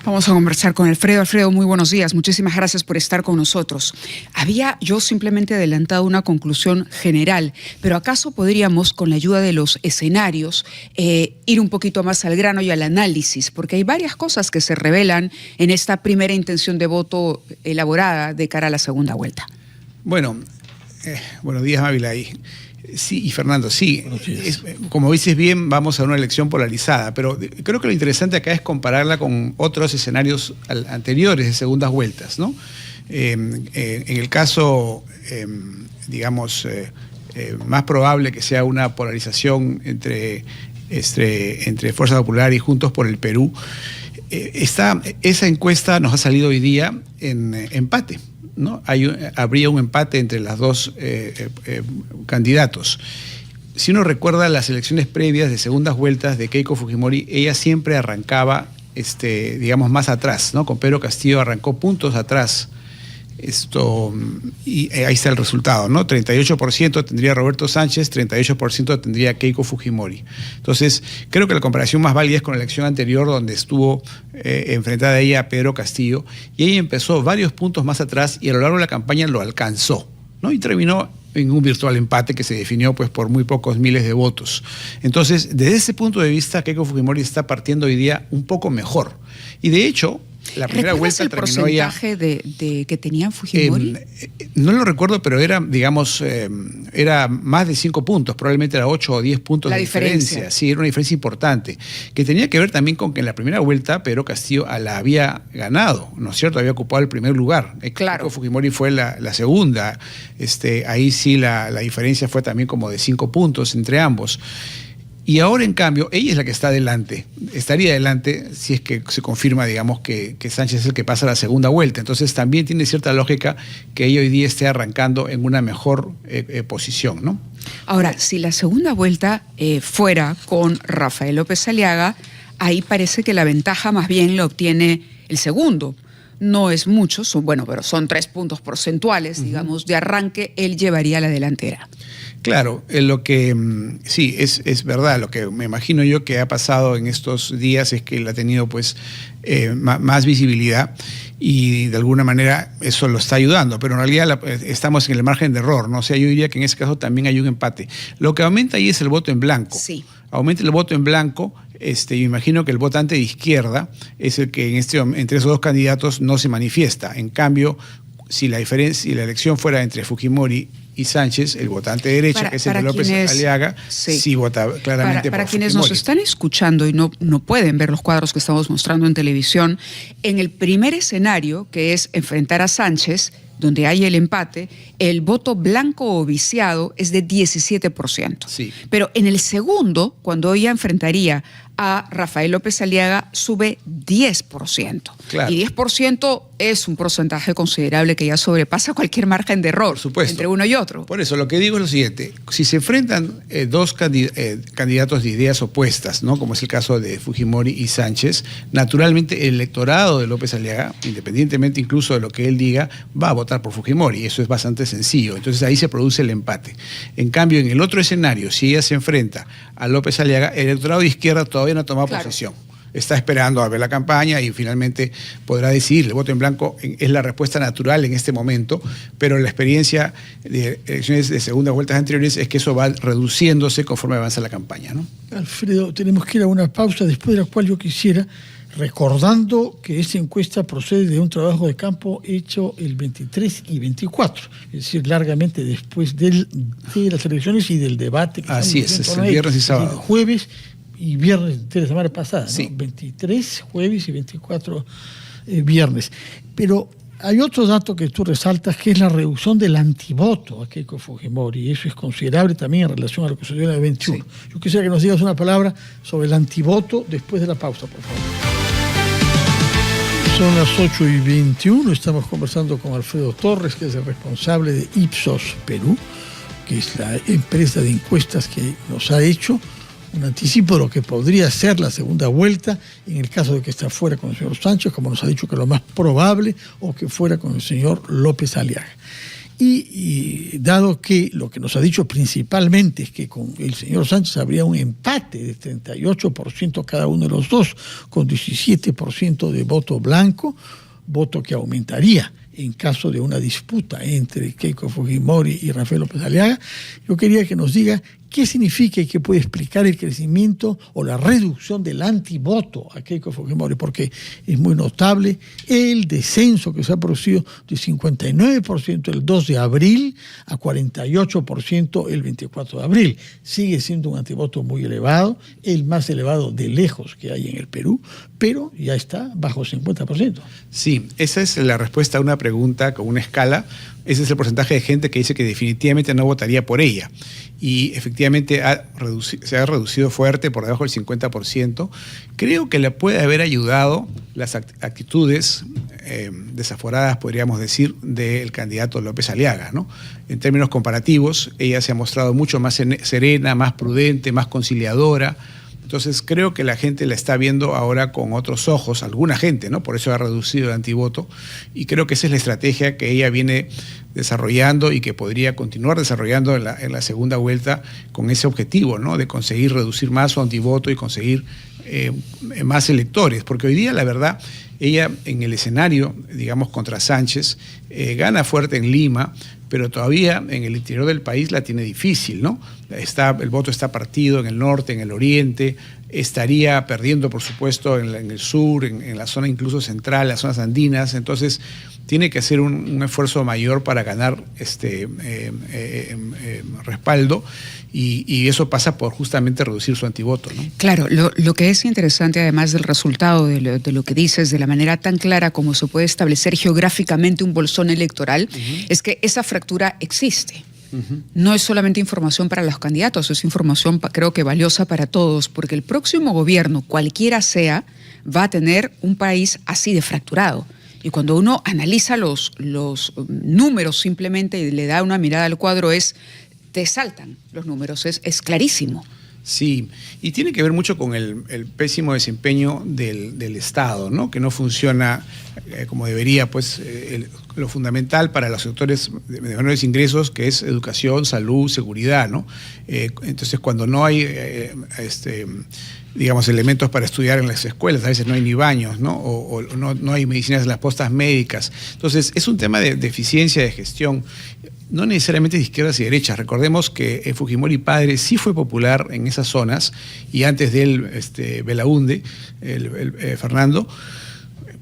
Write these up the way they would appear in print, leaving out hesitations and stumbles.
Vamos a conversar con Alfredo. Alfredo, muy buenos días. Muchísimas gracias por estar con nosotros. Había yo simplemente adelantado una conclusión general, pero ¿acaso podríamos, con la ayuda de los escenarios, ir un poquito más al grano y al análisis? Porque hay varias cosas que se revelan en esta primera intención de voto elaborada de cara a la segunda vuelta. Bueno, buenos días, Mávila. Sí, y Fernando, sí, como dices bien, vamos a una elección polarizada, pero creo que lo interesante acá es compararla con otros escenarios anteriores de segundas vueltas, ¿no? En el caso, digamos, más probable que sea una polarización entre Fuerza Popular y Juntos por el Perú, esa encuesta nos ha salido hoy día en empate, ¿no? Habría un empate entre las dos candidatos. Si uno recuerda las elecciones previas de segundas vueltas de Keiko Fujimori, ella siempre arrancaba, digamos, más atrás, ¿no? Con Pedro Castillo arrancó puntos atrás. Y ahí está el resultado, ¿no? 38% tendría Roberto Sánchez, 38% tendría Keiko Fujimori. Entonces, creo que la comparación más válida es con la elección anterior, donde estuvo enfrentada ella a Pedro Castillo, y ella empezó varios puntos más atrás y a lo largo de la campaña lo alcanzó, ¿no? Y terminó en un virtual empate que se definió pues por muy pocos miles de votos. Entonces, desde ese punto de vista, Keiko Fujimori está partiendo hoy día un poco mejor. Y de hecho, la primera vuelta terminó ya. ¿Recuerdas el porcentaje de que tenía Fujimori? No lo recuerdo, pero era, digamos, era más de 5 puntos, probablemente era 8 o 10 puntos de diferencia. Sí, era una diferencia importante, que tenía que ver también con que en la primera vuelta Pedro Castillo la había ganado, ¿no es cierto? Había ocupado el primer lugar. Claro. Fujimori fue la segunda. Ahí sí la diferencia fue también como de 5 puntos entre ambos. Y ahora, en cambio, ella es la que está adelante, estaría adelante si es que se confirma, digamos, que Sánchez es el que pasa a la segunda vuelta. Entonces también tiene cierta lógica que ella hoy día esté arrancando en una mejor posición, ¿no? Ahora, si la segunda vuelta fuera con Rafael López Aliaga, ahí parece que la ventaja más bien la obtiene el segundo. No es mucho, pero son 3 puntos porcentuales, digamos, de arranque, él llevaría la delantera. Claro, lo que sí, es verdad, lo que me imagino yo que ha pasado en estos días es que él ha tenido pues más visibilidad y de alguna manera eso lo está ayudando, pero en realidad estamos en el margen de error, ¿no? O sea, yo diría que en ese caso también hay un empate. Lo que aumenta ahí es el voto en blanco. Sí. Aumenta el voto en blanco. Yo imagino que el votante de izquierda es el que entre esos dos candidatos no se manifiesta. En cambio, si la elección fuera entre Fujimori y Sánchez, el votante de derecha, que es el de López Aliaga, sí vota claramente por Fujimori. Para quienes nos están escuchando y no pueden ver los cuadros que estamos mostrando en televisión, en el primer escenario, que es enfrentar a Sánchez, donde hay el empate, el voto blanco o viciado es de 17%. Sí. Pero en el segundo, cuando ella enfrentaría a Rafael López Aliaga, sube 10%. Claro. Y 10% es un porcentaje considerable que ya sobrepasa cualquier margen de error entre uno y otro. Por eso, lo que digo es lo siguiente. Si se enfrentan dos candidatos de ideas opuestas, ¿no? Como es el caso de Fujimori y Sánchez, naturalmente el electorado de López Aliaga, independientemente incluso de lo que él diga, va a votar por Fujimori. Eso es bastante sencillo. Entonces ahí se produce el empate. En cambio, en el otro escenario, si ella se enfrenta a López Aliaga, el electorado de izquierda todavía no ha tomado posesión. Está esperando a ver la campaña y finalmente podrá decidir. El voto en blanco es la respuesta natural en este momento, pero la experiencia de elecciones de segundas vueltas anteriores es que eso va reduciéndose conforme avanza la campaña, ¿no? Alfredo, tenemos que ir a una pausa, después de la cual yo quisiera, recordando que esta encuesta procede de un trabajo de campo hecho el 23 y 24, es decir, largamente después de las elecciones y del debate. Así es el viernes y sábado. Jueves y viernes de la semana pasada, sí. ¿no? 23 jueves y 24 viernes. Pero hay otro dato que tú resaltas, que es la reducción del antivoto a Keiko Fujimori, y eso es considerable también en relación a lo que sucedió en el 21. Sí. Yo quisiera que nos digas una palabra sobre el antivoto después de la pausa, por favor. Son las 8:21, estamos conversando con Alfredo Torres, que es el responsable de Ipsos Perú, que es la empresa de encuestas que nos ha hecho un anticipo de lo que podría ser la segunda vuelta en el caso de que esté fuera con el señor Sánchez, como nos ha dicho que es lo más probable, o que fuera con el señor López Aliaga. Y dado que lo que nos ha dicho principalmente es que con el señor Sánchez habría un empate de 38% cada uno de los dos, con 17% de voto blanco, voto que aumentaría en caso de una disputa entre Keiko Fujimori y Rafael López Aliaga, yo quería que nos diga qué significa y qué puede explicar el crecimiento o la reducción del antivoto a Keiko Fujimori, porque es muy notable el descenso que se ha producido de 59% el 2 de abril a 48% el 24 de abril. Sigue siendo un antivoto muy elevado, el más elevado de lejos que hay en el Perú, pero ya está bajo 50%. Sí, esa es la respuesta a una pregunta con una escala. Ese es el porcentaje de gente que dice que definitivamente no votaría por ella. Y efectivamente se ha reducido fuerte, por debajo del 50%. Creo que le puede haber ayudado las actitudes desaforadas, podríamos decir, del candidato López Aliaga, ¿no? En términos comparativos, ella se ha mostrado mucho más serena, más prudente, más conciliadora. Entonces creo que la gente la está viendo ahora con otros ojos, alguna gente, ¿no? Por eso ha reducido el antivoto, y creo que esa es la estrategia que ella viene desarrollando y que podría continuar desarrollando en la segunda vuelta con ese objetivo, ¿no? De conseguir reducir más su antivoto y conseguir más electores, porque hoy día la verdad ella en el escenario, digamos, contra Sánchez, gana fuerte en Lima, pero todavía en el interior del país la tiene difícil, ¿no? El voto está partido en el norte, en el oriente, estaría perdiendo, por supuesto, en el sur, en la zona incluso central, las zonas andinas. Entonces tiene que hacer un esfuerzo mayor para ganar respaldo, y eso pasa por justamente reducir su antivoto, ¿no? Claro, lo que es interesante, además del resultado de lo que dices, de la manera tan clara como se puede establecer geográficamente un bolsón electoral, es que esa fractura existe. No es solamente información para los candidatos, es información creo que valiosa para todos, porque el próximo gobierno, cualquiera sea, va a tener un país así de fracturado. Y cuando uno analiza los números simplemente y le da una mirada al cuadro, te saltan los números, es clarísimo. Sí, y tiene que ver mucho con el pésimo desempeño del Estado, ¿no? Que no funciona como debería, pues lo fundamental para los sectores de menores ingresos, que es educación, salud, seguridad, ¿no? Entonces, cuando no hay digamos, elementos para estudiar en las escuelas, a veces no hay ni baños, ¿no? O no hay medicinas en las postas médicas. Entonces, es un tema de eficiencia de gestión, no necesariamente de izquierdas y derechas. Recordemos que Fujimori padre sí fue popular en esas zonas, y antes de él, Belaúnde, Fernando,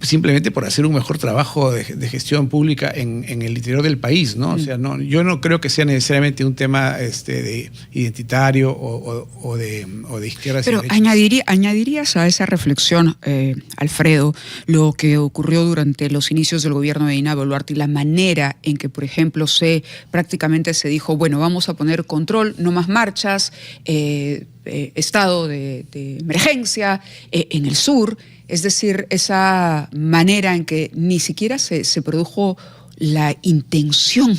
simplemente por hacer un mejor trabajo de gestión pública en el interior del país, ¿no? O sea, yo no creo que sea necesariamente un tema de identitario o de izquierdas y derechas. Pero añadirías a esa reflexión, Alfredo, lo que ocurrió durante los inicios del gobierno de Dina Boluarte y la manera en que, por ejemplo, prácticamente se dijo, bueno, vamos a poner control, no más marchas, estado de emergencia en el sur. Es decir, esa manera en que ni siquiera se produjo la intención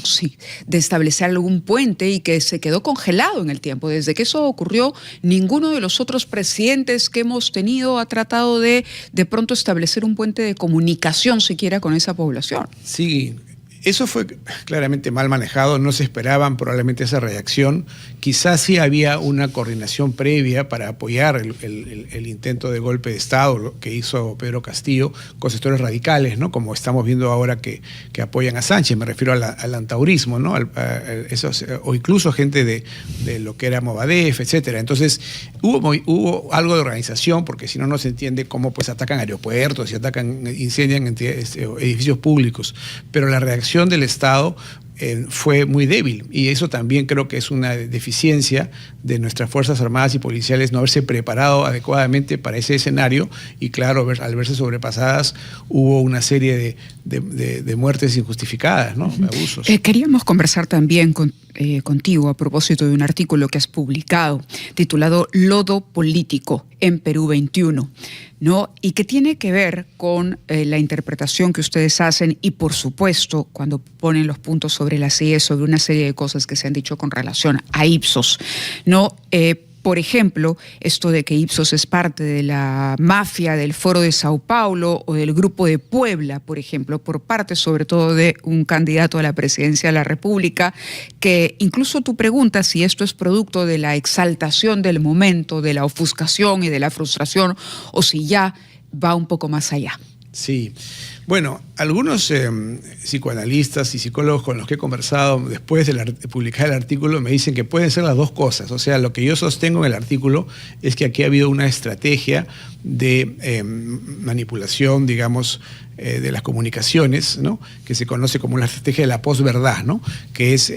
de establecer algún puente, y que se quedó congelado en el tiempo. Desde que eso ocurrió, ninguno de los otros presidentes que hemos tenido ha tratado de pronto establecer un puente de comunicación siquiera con esa población. Sí. Eso fue claramente mal manejado, no se esperaban probablemente esa reacción. Quizás sí había una coordinación previa para apoyar el intento de golpe de Estado, lo que hizo Pedro Castillo con sectores radicales, ¿no? Como estamos viendo ahora que apoyan a Sánchez, me refiero al antaurismo, ¿no? O incluso gente de lo que era Movadef, etcétera. Entonces hubo algo de organización, porque si no, no se entiende cómo pues atacan aeropuertos y incendian edificios públicos. Pero la reacción del Estado fue muy débil, y eso también creo que es una deficiencia de nuestras Fuerzas Armadas y policiales, no haberse preparado adecuadamente para ese escenario, y claro, al verse sobrepasadas hubo una serie de muertes injustificadas, ¿no? Abusos. Queríamos conversar también contigo a propósito de un artículo que has publicado titulado Lodo Político en Perú 21, ¿no? Y que tiene que ver con la interpretación que ustedes hacen, y por supuesto cuando ponen los puntos sobre las IES, sobre una serie de cosas que se han dicho con relación a Ipsos, ¿no? Por ejemplo, esto de que Ipsos es parte de la mafia del Foro de Sao Paulo o del Grupo de Puebla, por ejemplo, por parte sobre todo de un candidato a la presidencia de la República, que incluso tú preguntas si esto es producto de la exaltación del momento, de la ofuscación y de la frustración, o si ya va un poco más allá. Sí. Bueno, algunos psicoanalistas y psicólogos con los que he conversado después de publicar el artículo me dicen que pueden ser las dos cosas. O sea, lo que yo sostengo en el artículo es que aquí ha habido una estrategia de manipulación, digamos, de las comunicaciones, ¿no? Que se conoce como la estrategia de la posverdad, ¿no? Que es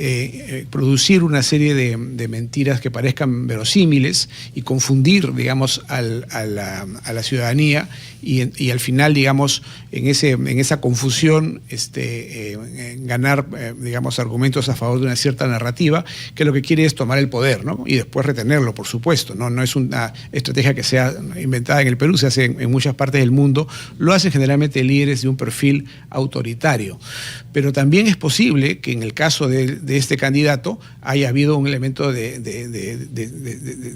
producir una serie de mentiras que parezcan verosímiles y confundir, digamos, a la ciudadanía y al final, digamos, en esa confusión ganar, digamos, argumentos a favor de una cierta narrativa que lo que quiere es tomar el poder, ¿no? Y después retenerlo, por supuesto, ¿no? No es una estrategia que sea inventada en el Perú, se hace en muchas partes del mundo, lo hacen generalmente líderes de un perfil autoritario. Pero también es posible que en el caso de este candidato haya habido un elemento de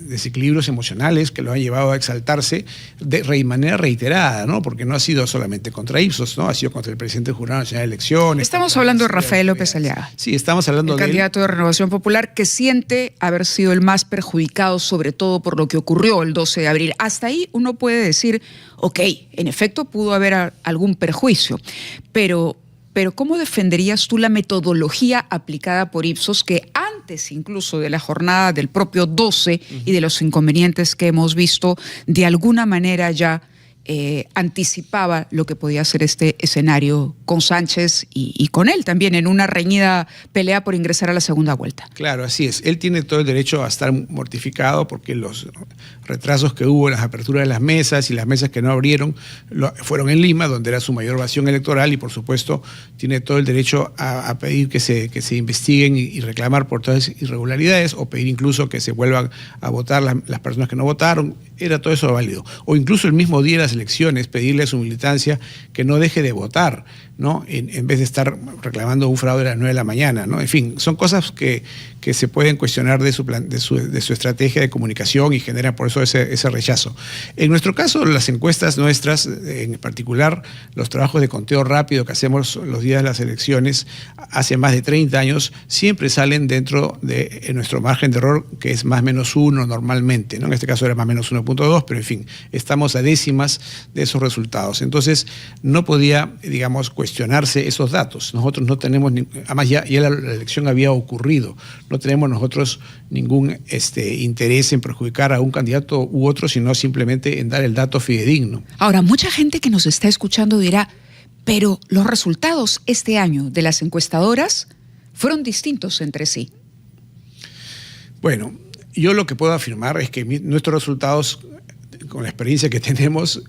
desequilibrios emocionales que lo han llevado a exaltarse de manera reiterada, ¿no? Porque no ha sido solamente contra Ipsos, ¿no? Ha sido contra el presidente del Jurado Nacional de Elecciones. Estamos hablando de Rafael López Aliaga. Sí, estamos hablando de él. El candidato de Renovación Popular que siente haber sido el más perjudicado, sobre todo por lo que ocurrió el 12 de abril. Hasta ahí uno puede decir, ok, en efecto pudo haber algún perjuicio, pero ¿cómo defenderías tú la metodología aplicada por Ipsos que antes incluso de la jornada del propio 12 y de los inconvenientes que hemos visto, de alguna manera ya anticipaba lo que podía ser este escenario con Sánchez y con él también en una reñida pelea por ingresar a la segunda vuelta? Claro, así es. Él tiene todo el derecho a estar mortificado porque los retrasos que hubo en las aperturas de las mesas y las mesas que no abrieron fueron en Lima, donde era su mayor ovación electoral, y por supuesto tiene todo el derecho a pedir que se investiguen y reclamar por todas las irregularidades, o pedir incluso que se vuelvan a votar las personas que no votaron. Era todo eso válido. O incluso el mismo día de las elecciones pedirle a su militancia que no deje de votar, ¿no? En vez de estar reclamando un fraude a las 9 de la mañana, ¿no? En fin, son cosas que se pueden cuestionar de su estrategia de comunicación y generan por eso ese rechazo. En nuestro caso, las encuestas nuestras, en particular los trabajos de conteo rápido que hacemos los días de las elecciones hace más de 30 años, siempre salen dentro de nuestro margen de error, que es más menos 1 normalmente, ¿no? En este caso era más menos 1.2, pero en fin, estamos a décimas de esos resultados. Entonces, no podía, digamos, cuestionarse esos datos. Nosotros no tenemos, además ya la elección había ocurrido, no tenemos nosotros ningún interés en perjudicar a un candidato u otro, sino simplemente en dar el dato fidedigno. Ahora, mucha gente que nos está escuchando dirá, pero los resultados este año de las encuestadoras fueron distintos entre sí. Bueno, yo lo que puedo afirmar es que nuestros resultados, con la experiencia que tenemos,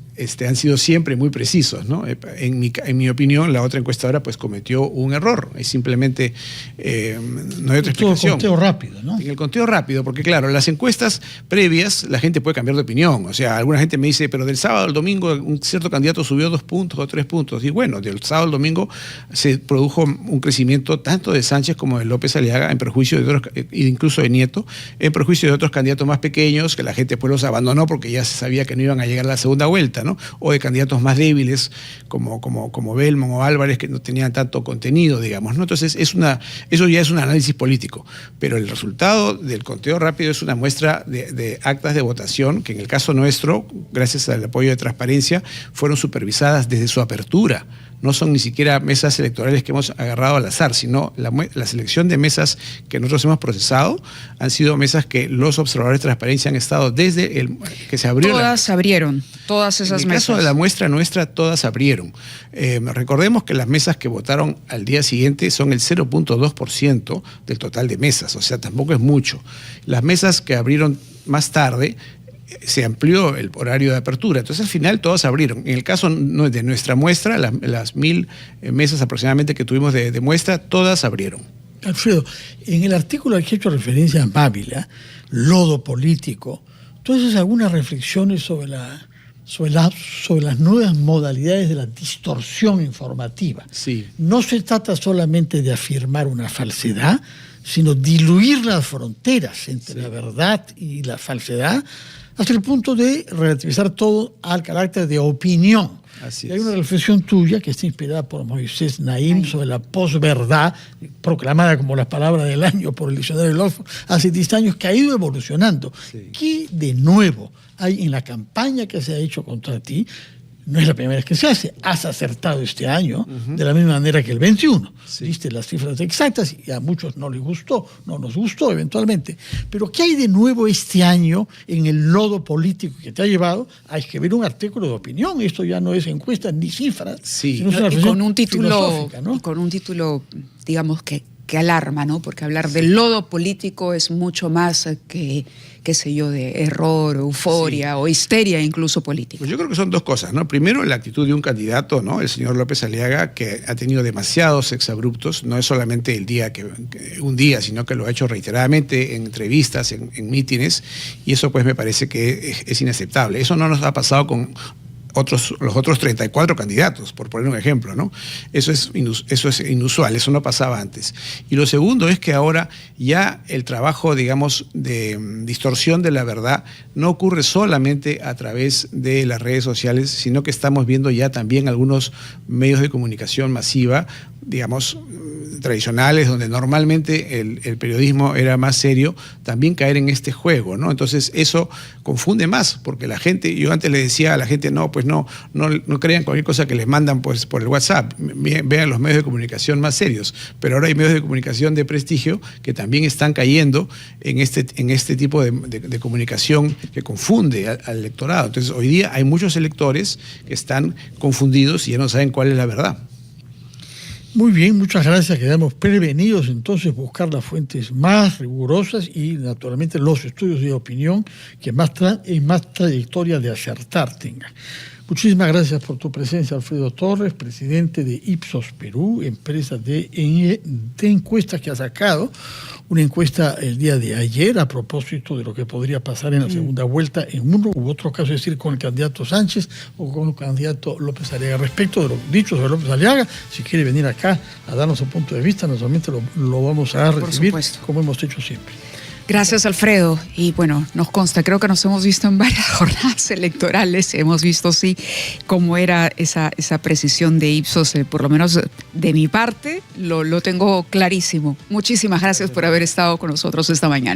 han sido siempre muy precisos, ¿no? En mi opinión, la otra encuestadora pues cometió un error. Es simplemente, no hay otra explicación. El conteo rápido, ¿no? En el conteo rápido, porque claro, las encuestas previas la gente puede cambiar de opinión. O sea, alguna gente me dice, pero del sábado al domingo un cierto candidato subió 2 puntos o 3 puntos. Y bueno, del sábado al domingo se produjo un crecimiento tanto de Sánchez como de López Aliaga en perjuicio de otros, incluso de Nieto, en perjuicio de otros candidatos más pequeños que la gente pues los abandonó porque ya se sabía que no iban a llegar a la segunda vuelta, ¿no? O de candidatos más débiles como Belmont o Álvarez, que no tenían tanto contenido, digamos, ¿no? Entonces eso ya es un análisis político, pero el resultado del conteo rápido es una muestra de actas de votación que en el caso nuestro, gracias al apoyo de Transparencia, fueron supervisadas desde su apertura. No son ni siquiera mesas electorales que hemos agarrado al azar, sino la selección de mesas que nosotros hemos procesado han sido mesas que los observadores de Transparencia han estado desde que se abrió. Todas abrieron, todas esas mesas. En el caso de la muestra nuestra, todas abrieron. Recordemos que las mesas que votaron al día siguiente son el 0.2% del total de mesas, o sea, tampoco es mucho. Las mesas que abrieron más tarde, se amplió el horario de apertura. Entonces, al final, todas abrieron. En el caso de nuestra muestra, las 1000 mesas aproximadamente que tuvimos de muestra, todas abrieron. Alfredo, en el artículo al que he hecho referencia a Mávila, lodo político, ¿tú haces algunas reflexiones sobre las nuevas modalidades de la distorsión informativa? Sí. No se trata solamente de afirmar una falsedad, sino diluir las fronteras entre la verdad y la falsedad, hasta el punto de relativizar todo al carácter de opinión. Así hay una reflexión tuya que está inspirada por Moisés Naim sobre la posverdad, proclamada como la palabra del año por el diccionario de Oxford hace 10 años, que ha ido evolucionando. Sí. ¿Qué de nuevo hay en la campaña que se ha hecho contra ti? No es la primera vez que se hace. Has acertado este año de la misma manera que el 21. Sí. Viste las cifras exactas y a muchos no les gustó, no nos gustó eventualmente. Pero ¿qué hay de nuevo este año en el lodo político que te ha llevado a escribir un artículo de opinión? Esto ya no es encuesta ni cifras, sino es una reflexión con un título, ¿no? Y con un título, digamos, que alarma, ¿no? Porque hablar del lodo político es mucho más que, qué sé yo, de error, euforia o histeria incluso política. Pues yo creo que son dos cosas, ¿no? Primero, la actitud de un candidato, ¿no? El señor López Aliaga, que ha tenido demasiados exabruptos, no es solamente el día un día, sino que lo ha hecho reiteradamente en entrevistas, en mítines, y eso pues me parece que es inaceptable. Eso no nos ha pasado con los otros 34 candidatos, por poner un ejemplo, ¿no? Eso es inusual, eso no pasaba antes. Y lo segundo es que ahora ya el trabajo, digamos, de distorsión de la verdad no ocurre solamente a través de las redes sociales, sino que estamos viendo ya también algunos medios de comunicación masiva, digamos, tradicionales, donde normalmente el periodismo era más serio, también caer en este juego, ¿no? Entonces eso confunde más, porque la gente, yo antes le decía a la gente, no, pues no crean cualquier cosa que les mandan pues, por el WhatsApp, vean los medios de comunicación más serios, pero ahora hay medios de comunicación de prestigio que también están cayendo en este tipo de comunicación que confunde al electorado. Entonces hoy día hay muchos electores que están confundidos y ya no saben cuál es la verdad. Muy bien, muchas gracias. Quedamos prevenidos entonces buscar las fuentes más rigurosas y naturalmente los estudios de opinión que más trayectoria de acertar tengan. Muchísimas gracias por tu presencia, Alfredo Torres, presidente de Ipsos Perú, empresa de encuestas que ha sacado. Una encuesta el día de ayer a propósito de lo que podría pasar en la segunda vuelta en uno u otro caso, es decir, con el candidato Sánchez o con el candidato López Aliaga. Respecto de los dichos de López Aliaga, si quiere venir acá a darnos su punto de vista, naturalmente lo vamos a recibir como hemos hecho siempre. Gracias, Alfredo. Y bueno, nos consta, creo que nos hemos visto en varias jornadas electorales, hemos visto sí cómo era esa precisión de Ipsos, por lo menos de mi parte, lo tengo clarísimo. Muchísimas gracias por haber estado con nosotros esta mañana.